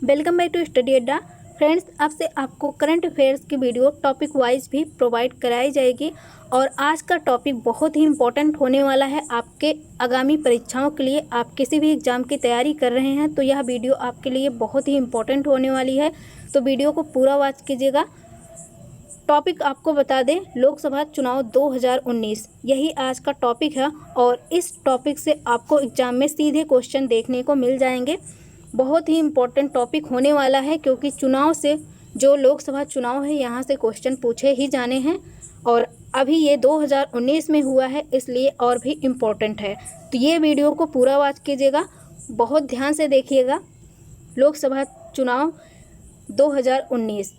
Welcome back to study अड्डा। Friends, अब से आपको करंट अफेयर्स की वीडियो टॉपिक वाइज भी प्रोवाइड कराई जाएगी और आज का टॉपिक बहुत ही इम्पोर्टेंट होने वाला है आपके आगामी परीक्षाओं के लिए। आप किसी भी एग्ज़ाम की तैयारी कर रहे हैं तो यह वीडियो आपके लिए बहुत ही इम्पोर्टेंट होने वाली है, तो वीडियो को पूरा वॉच कीजिएगा। टॉपिक आपको बता दें, लोकसभा चुनाव 2019 यही आज का टॉपिक है और इस टॉपिक से आपको एग्ज़ाम में सीधे क्वेश्चन देखने को मिल जाएंगे। बहुत ही इम्पोर्टेंट टॉपिक होने वाला है क्योंकि चुनाव से जो लोकसभा चुनाव है यहाँ से क्वेश्चन पूछे ही जाने हैं और अभी ये 2019 में हुआ है, इसलिए और भी इम्पोर्टेंट है। तो ये वीडियो को पूरा वॉच कीजिएगा, बहुत ध्यान से देखिएगा। लोकसभा चुनाव 2019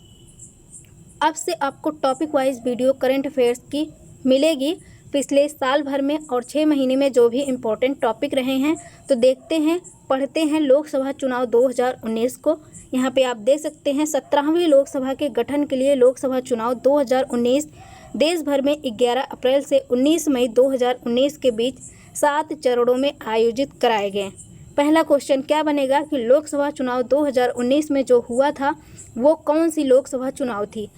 अब से आपको topic wise video current affairs की मिलेगी पिछले साल भर में और 6 महीने में जो भी इम्पोर्टेंट टॉपिक रहे हैं। तो देखते हैं, पढ़ते हैं लोकसभा चुनाव 2019 को। यहाँ पे आप देख सकते हैं 17वीं लोकसभा के गठन के लिए लोकसभा चुनाव 2019 देश भर में 11 अप्रैल से 19 मई 2019 के बीच 7 चरणों में आयोजित कराए गए। पहला क्वेश्चन क्या बनेगा कि लोकसभा चुनाव 2019 में जो हुआ था वो कौन सी लोकसभा चुनाव थी,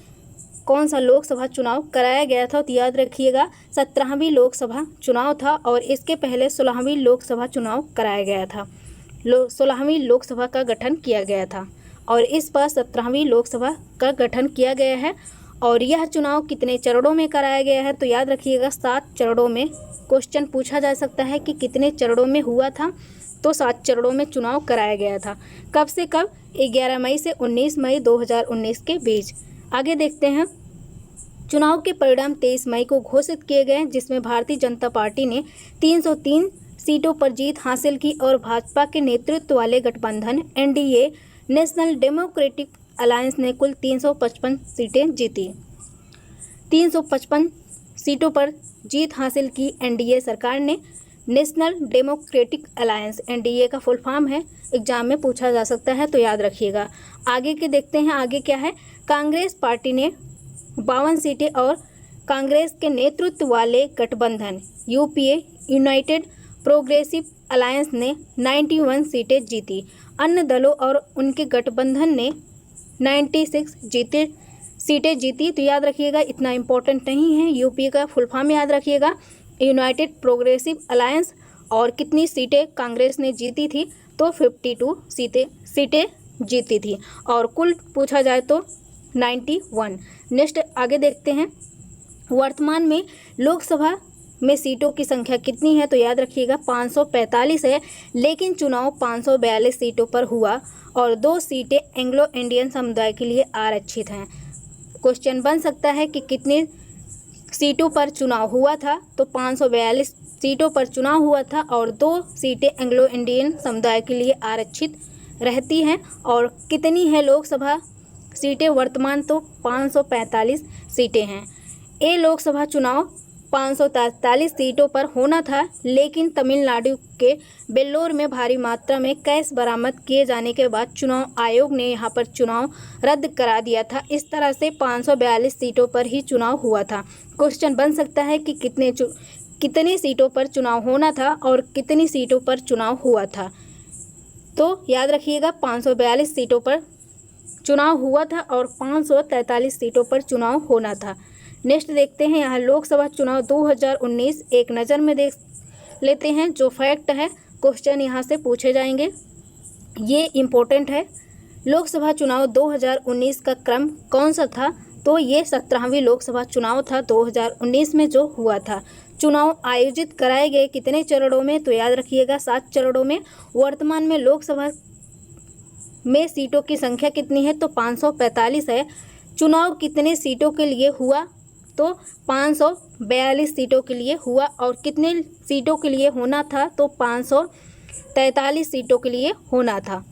कौन सा लोकसभा चुनाव कराया गया था। तो याद रखिएगा 17वीं लोकसभा चुनाव था और इसके पहले 16वीं लोकसभा चुनाव कराया गया था। 16वीं लोकसभा का गठन किया गया था और इस बार 17वीं लोकसभा का गठन किया गया है। और यह चुनाव कितने चरणों में कराया गया है, तो याद रखिएगा 7 चरणों में। क्वेश्चन पूछा जा सकता है कि कितने चरणों में हुआ था, तो 7 चरणों में चुनाव कराया गया था। कब से कब? 11 मई से 19 मई 2019 के बीच। आगे देखते हैं, चुनाव के परिणाम 23 मई को घोषित किए गए, जिसमें भारतीय जनता पार्टी ने 303 सीटों पर जीत हासिल की और भाजपा के नेतृत्व वाले गठबंधन एनडीए नेशनल डेमोक्रेटिक अलायंस ने कुल 355 सीटें जीती। 355 सीटों पर जीत हासिल की एनडीए सरकार ने। नेशनल डेमोक्रेटिक अलायंस एनडीए का फुल फॉर्म है, एग्जाम में पूछा जा सकता है, तो याद रखिएगा। आगे के देखते हैं, आगे क्या है। कांग्रेस पार्टी ने 52 सीटें और कांग्रेस के नेतृत्व वाले गठबंधन यूपीए यूनाइटेड प्रोग्रेसिव अलायंस ने 91 सीटें जीती। अन्य दलों और उनके गठबंधन ने 96 सीटें जीती। तो याद रखिएगा, इतना इम्पोर्टेंट नहीं है। यूपीए का फुल फॉर्म याद रखिएगा, यूनाइटेड प्रोग्रेसिव अलायंस। और कितनी सीटें कांग्रेस ने जीती थी, तो 52 सीटें जीती थी और कुल पूछा जाए तो 91। नेक्स्ट आगे देखते हैं, वर्तमान में लोकसभा में सीटों की संख्या कितनी है, तो याद रखिएगा 545 है, लेकिन चुनाव 542 सीटों पर हुआ और 2 सीटें एंग्लो इंडियन समुदाय के लिए आरक्षित हैं। क्वेश्चन बन सकता है कि कितनी सीटों पर चुनाव हुआ था, तो 542 सीटों पर चुनाव हुआ था और 2 सीटें एंग्लो इंडियन समुदाय के लिए आरक्षित रहती हैं। और कितनी है लोकसभा सीटें वर्तमान, तो 545 सीटें हैं। ये लोकसभा चुनाव 543 सीटों पर होना था, लेकिन तमिलनाडु के वेल्लोर में भारी मात्रा में कैश बरामद किए जाने के बाद चुनाव आयोग ने यहां पर चुनाव रद्द करा दिया था। इस तरह से 542 सीटों पर ही चुनाव हुआ था। क्वेश्चन बन सकता है कि कितनी सीटों पर चुनाव होना था और कितनी सीटों पर चुनाव हुआ था। तो याद रखिएगा 542 सीटों पर चुनाव हुआ था और 543 सीटों पर चुनाव होना था। नेक्स्ट देखते हैं, यहाँ लोकसभा चुनाव 2019 एक नज़र में देख लेते हैं। जो फैक्ट है, क्वेश्चन यहाँ से पूछे जाएंगे, ये इम्पोर्टेंट है। लोकसभा चुनाव 2019 का क्रम कौन सा था, तो ये 17वीं लोकसभा चुनाव था 2019 में जो हुआ था। चुनाव आयोजित कराए गए कितने चरणों में, तो याद रखिएगा 7 चरणों में। वर्तमान में लोकसभा में सीटों की संख्या कितनी है, तो 545 है। चुनाव कितने सीटों के लिए हुआ, तो 542 सीटों के लिए हुआ और कितने सीटों के लिए होना था, तो 543 सीटों के लिए होना था।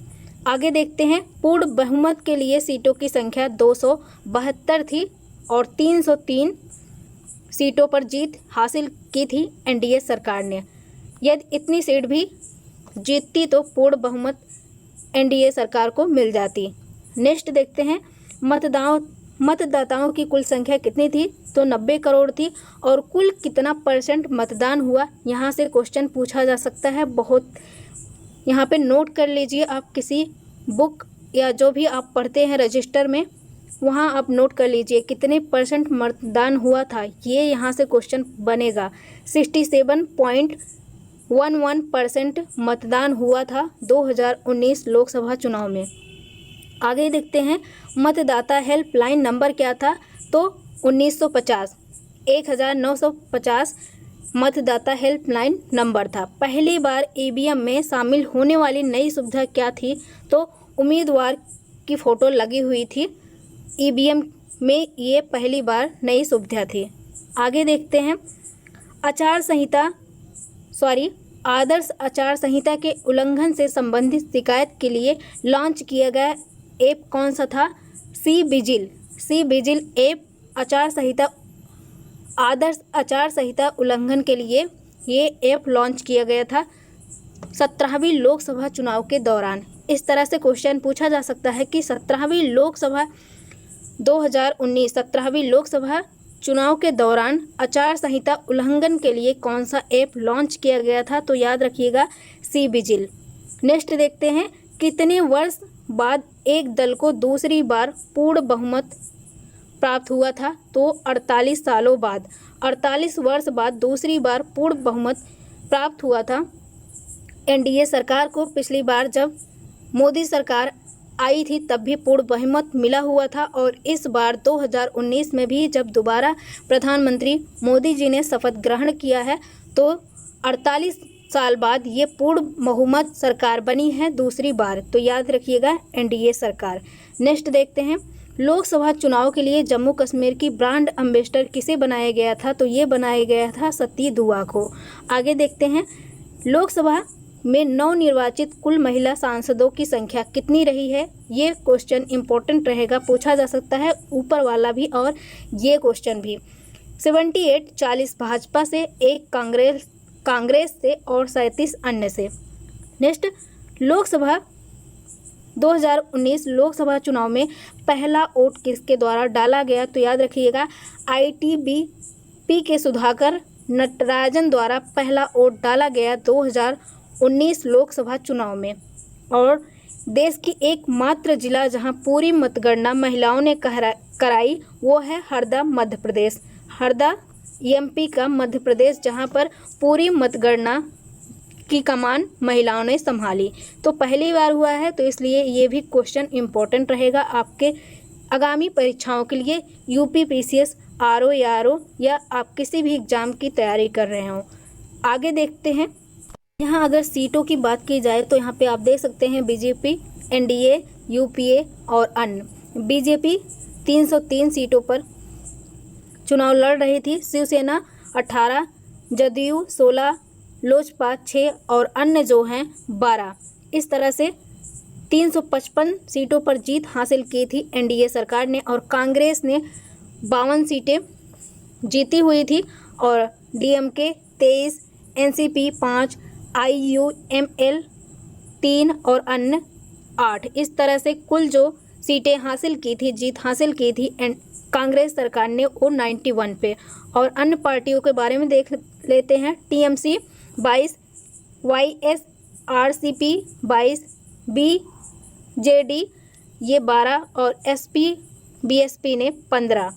आगे देखते हैं, पूर्ण बहुमत के लिए सीटों की संख्या 272 थी और 303 सीटों पर जीत हासिल की थी एनडीए सरकार ने। यदि इतनी सीट भी जीतती तो पूर्ण बहुमत एनडीए सरकार को मिल जाती। नेक्स्ट देखते हैं, मतदाताओं की कुल संख्या कितनी थी, तो 90 करोड़ थी और कुल कितना % मतदान हुआ, यहाँ से क्वेश्चन पूछा जा सकता है। बहुत यहाँ पे नोट कर लीजिए, आप किसी बुक या जो भी आप पढ़ते हैं रजिस्टर में, वहाँ आप नोट कर लीजिए कितने % मतदान हुआ था। ये यहाँ से क्वेश्चन बनेगा। 67.11% मतदान हुआ था 2019 लोकसभा चुनाव में। आगे देखते हैं मतदाता हेल्पलाइन नंबर क्या था, तो 1950 मतदाता हेल्पलाइन नंबर था। पहली बार ईवीएम में शामिल होने वाली नई सुविधा क्या थी, तो उम्मीदवार की फ़ोटो लगी हुई थी। ईवीएम में ये पहली बार नई सुविधा थी। आगे देखते हैं आदर्श आचार संहिता के उल्लंघन से संबंधित शिकायत के लिए लॉन्च किया गया ऐप कौन सा था, सी विजिल ऐप आदर्श आचार संहिता उल्लंघन के लिए ये ऐप लॉन्च किया गया था 17वीं लोकसभा चुनाव के दौरान। इस तरह से क्वेश्चन पूछा जा सकता है कि 17वीं लोकसभा 2019 17वीं लोकसभा चुनाव के दौरान आचार संहिता उल्लंघन के लिए कौन सा ऐप लॉन्च किया गया था, तो याद रखिएगा सी विजिल। नेक्स्ट देखते हैं कितने वर्ष बाद एक दल को दूसरी बार पूर्ण बहुमत प्राप्त हुआ था, तो 48 सालों बाद। 48 वर्ष बाद दूसरी बार पूर्ण बहुमत प्राप्त हुआ था। एनडीए सरकार को पिछली बार जब मोदी सरकार आई थी तब भी पूर्ण बहुमत मिला हुआ था, और इस बार 2019 में भी जब दोबारा प्रधानमंत्री मोदी जी ने शपथ ग्रहण किया है तो 48 साल बाद ये पूर्ण बहुमत सरकार बनी है दूसरी बार, तो याद रखिएगा एनडीए सरकार। नेक्स्ट देखते हैं लोकसभा चुनाव के लिए जम्मू कश्मीर की ब्रांड एम्बेसडर किसे बनाया गया था, तो ये बनाया गया था सती दुआ को। आगे देखते हैं लोकसभा में नवनिर्वाचित कुल महिला सांसदों की संख्या कितनी रही है। ये क्वेश्चन इंपॉर्टेंट रहेगा, पूछा जा सकता है ऊपर वाला भी और ये क्वेश्चन भी। 78-40 भाजपा से, 1 कांग्रेस से और 37 अन्य से। नेक्स्ट 2019 लोकसभा चुनाव में पहला वोट किसके द्वारा डाला गया, तो याद रखिएगा ITBP के सुधाकर नटराजन द्वारा पहला वोट डाला गया 2019 लोकसभा चुनाव में। और देश की एकमात्र जिला जहां पूरी मतगणना महिलाओं ने कराई वो है हरदा मध्य प्रदेश। हरदा MP का मध्य प्रदेश, जहां पर पूरी मतगणना की कमान महिलाओं ने संभाली। तो पहली बार हुआ है, तो इसलिए ये भी क्वेश्चन इम्पोर्टेंट रहेगा आपके आगामी परीक्षाओं के लिए। UPPCS RO या RO या आप किसी भी एग्ज़ाम की तैयारी कर रहे हो। आगे देखते हैं यहाँ अगर सीटों की बात की जाए तो यहाँ पे आप देख सकते हैं BJP, NDA, UPA और अन्य। BJP 303 सीटों पर चुनाव लड़ रही थी, शिवसेना 18, जदयू 16, लोजपा 6 और अन्य जो हैं 12। इस तरह से 355 सीटों पर जीत हासिल की थी NDA सरकार ने, और कांग्रेस ने 52 सीटें जीती हुई थी, और DMK 23, NCP 5, IUML 3 और अन्य 8। इस तरह से कुल जो सीटें हासिल की थी, जीत हासिल की थी कांग्रेस सरकार ने वो 91 पे। और अन्य पार्टियों के बारे में देख लेते हैं। TMC 22, YSRCP 22, BJD ये 12 और SP BSP ने 15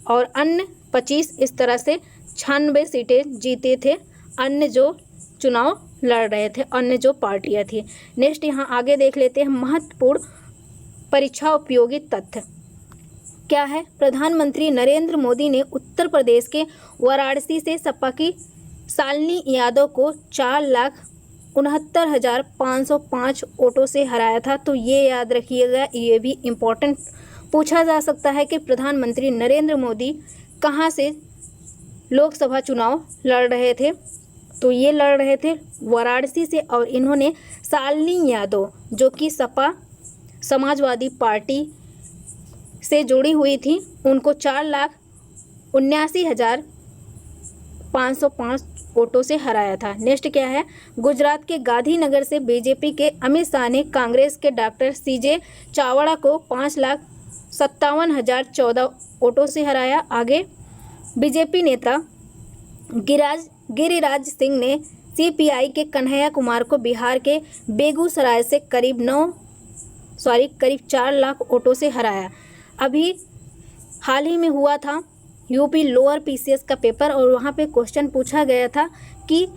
और अन्य 25। इस तरह से 96 सीटें जीते थे अन्य जो चुनाव लड़ रहे थे, अन्य जो पार्टियां थी। नेक्स्ट यहाँ आगे देख लेते हैं महत्वपूर्ण परीक्षा उपयोगी तथ्य क्या है। प्रधानमंत्री नरेंद्र मोदी ने उत्तर प्रदेश के वाराणसी से सपा की शालिनी यादव को 4,69,505 वोटों से हराया था। तो ये याद रखिएगा, ये भी इम्पोर्टेंट पूछा जा सकता है कि प्रधानमंत्री नरेंद्र मोदी कहाँ से लोकसभा चुनाव लड़ रहे थे, तो ये लड़ रहे थे वाराणसी से, और इन्होंने शालिनी यादव जो कि सपा समाजवादी पार्टी से जुड़ी हुई थी, उनको 4,79,505 वोटों से हराया था। नेक्स्ट क्या है, गुजरात के गांधीनगर से बीजेपी के अमित शाह ने कांग्रेस के डॉक्टर CJ चावड़ा को 5,57,014 वोटों से हराया। आगे बीजेपी नेता गिरिराज सिंह ने CPI के कन्हैया कुमार को बिहार के बेगूसराय से करीब करीब 4 लाख वोटों से हराया। अभी हाल ही में हुआ था यूपी लोअर पीसीएस का पेपर और वहाँ पे क्वेश्चन पूछा गया था कि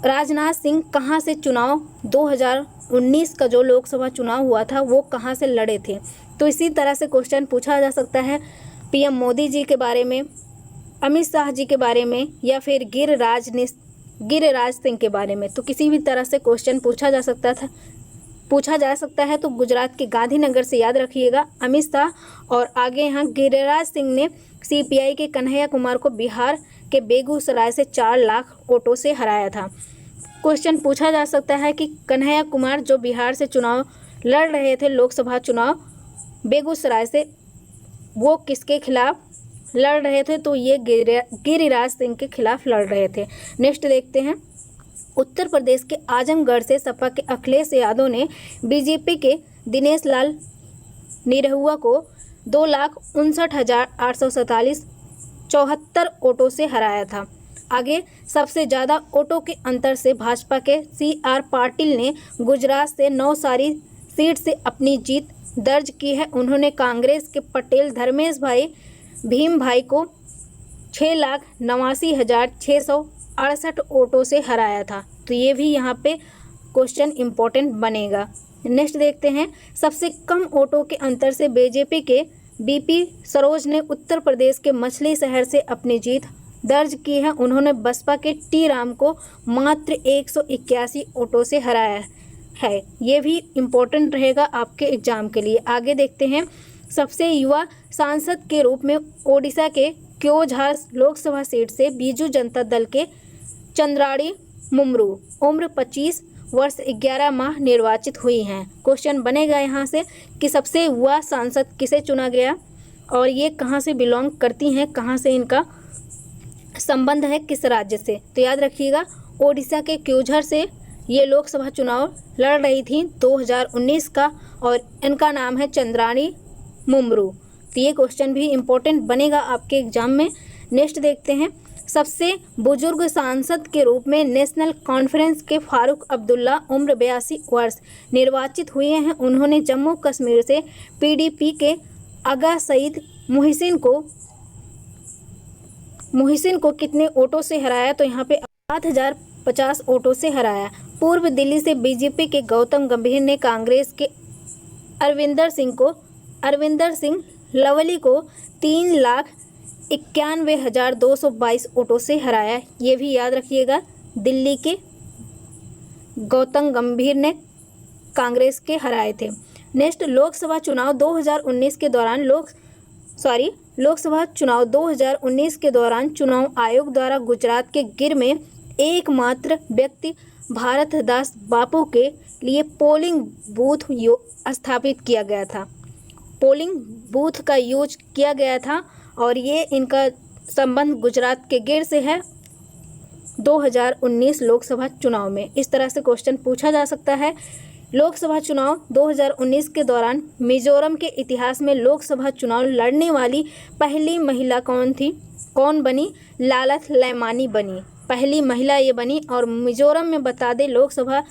राजनाथ सिंह कहाँ से चुनाव 2019 का जो लोकसभा चुनाव हुआ था वो कहाँ से लड़े थे। तो इसी तरह से क्वेश्चन पूछा जा सकता है पीएम मोदी जी के बारे में, अमित शाह जी के बारे में या फिर गिरिराज सिंह के बारे में। तो किसी भी तरह से क्वेश्चन पूछा जा सकता है। तो गुजरात के गांधीनगर से याद रखिएगा अमित शाह और आगे यहाँ गिरिराज सिंह ने सीपीआई के कन्हैया कुमार को बिहार के बेगूसराय से 4 लाख वोटों से हराया था। क्वेश्चन पूछा जा सकता है कि कन्हैया कुमार जो बिहार से चुनाव लड़ रहे थे, लोकसभा चुनाव बेगूसराय से, वो किसके खिलाफ लड़ रहे थे। तो ये गिरिराज सिंह के खिलाफ लड़ रहे थे। नेक्स्ट देखते हैं, उत्तर प्रदेश के आजमगढ़ से सपा के अखिलेश यादव ने बीजेपी के दिनेश लाल निरहुआ को 2,59,847 वोटों से हराया था। आगे सबसे ज़्यादा वोटों के अंतर से भाजपा के CR पाटिल ने गुजरात से नवसारी सीट से अपनी जीत दर्ज की है। उन्होंने कांग्रेस के पटेल धर्मेश भाई भीम भाई को 6,89,668 वोटों से हराया था। तो ये भी यहाँ पे क्वेश्चन इम्पोर्टेंट बनेगा। नेक्स्ट देखते हैं, सबसे कम वोटों के अंतर से बीजेपी के BP सरोज ने उत्तर प्रदेश के मछली शहर से अपनी जीत दर्ज की है। उन्होंने बसपा के T राम को मात्र 181 वोटों से हराया है। ये भी इम्पोर्टेंट रहेगा आपके एग्जाम के लिए। आगे देखते हैं, सबसे युवा सांसद के रूप में ओडिशा के क्योझार लोकसभा सीट से बीजू जनता दल के चंद्राणी मुर्मू उम्र 25 वर्ष 11 माह निर्वाचित हुई हैं। क्वेश्चन बनेगा यहाँ से कि सबसे युवा सांसद किसे चुना गया और ये कहाँ से बिलोंग करती हैं, कहाँ से इनका संबंध है, किस राज्य से। तो याद रखिएगा ओडिशा के क्योझर से ये लोकसभा चुनाव लड़ रही थी 2019 का और इनका नाम है चंद्राणी मुर्मू। तो ये क्वेश्चन भी इम्पोर्टेंट बनेगा आपके एग्जाम में। नेक्स्ट देखते हैं, सबसे बुजुर्ग सांसद के रूप में नेशनल कॉन्फ्रेंस के फारूक अब्दुल्ला उम्र 82 वर्ष निर्वाचित हुए हैं। उन्होंने जम्मू कश्मीर से PDP के आगा सईद मुहसिन को कितने वोटों से हराया। तो यहाँ पे 7,050 वोटों से हराया। पूर्व दिल्ली से बीजेपी के गौतम गंभीर ने कांग्रेस के अरविंदर सिंह लवली को 3,91,222 वोटों से हराया। ये भी याद रखिएगा, दिल्ली के गौतम गंभीर ने कांग्रेस के हराए थे। नेक्स्ट, लोकसभा चुनाव 2019 के दौरान चुनाव आयोग द्वारा गुजरात के गिर में एकमात्र व्यक्ति भारत दास बापू के लिए पोलिंग बूथ स्थापित किया गया था। पोलिंग बूथ का यूज किया गया था और ये इनका संबंध गुजरात के गिर से है 2019 लोकसभा चुनाव में। इस तरह से क्वेश्चन पूछा जा सकता है। लोकसभा चुनाव 2019 के दौरान मिजोरम के इतिहास में लोकसभा चुनाव लड़ने वाली पहली महिला कौन बनी? लालथ लैमानी बनी, पहली महिला ये बनी। और मिजोरम में बता दें, लोकसभा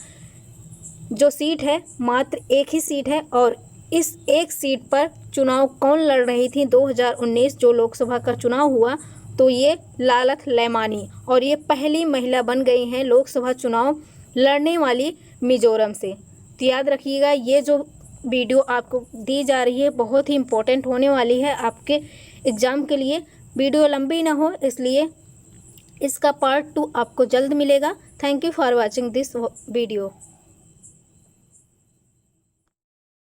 जो सीट है मात्र एक ही सीट है और इस एक सीट पर चुनाव कौन लड़ रही थी 2019 जो लोकसभा का चुनाव हुआ, तो ये लालथ लैमानी, और ये पहली महिला बन गई हैं लोकसभा चुनाव लड़ने वाली मिजोरम से। तो याद रखिएगा, ये जो वीडियो आपको दी जा रही है बहुत ही इम्पोर्टेंट होने वाली है आपके एग्ज़ाम के लिए। वीडियो लंबी ना हो इसलिए इसका पार्ट 2 आपको जल्द मिलेगा। Thank you for watching this video.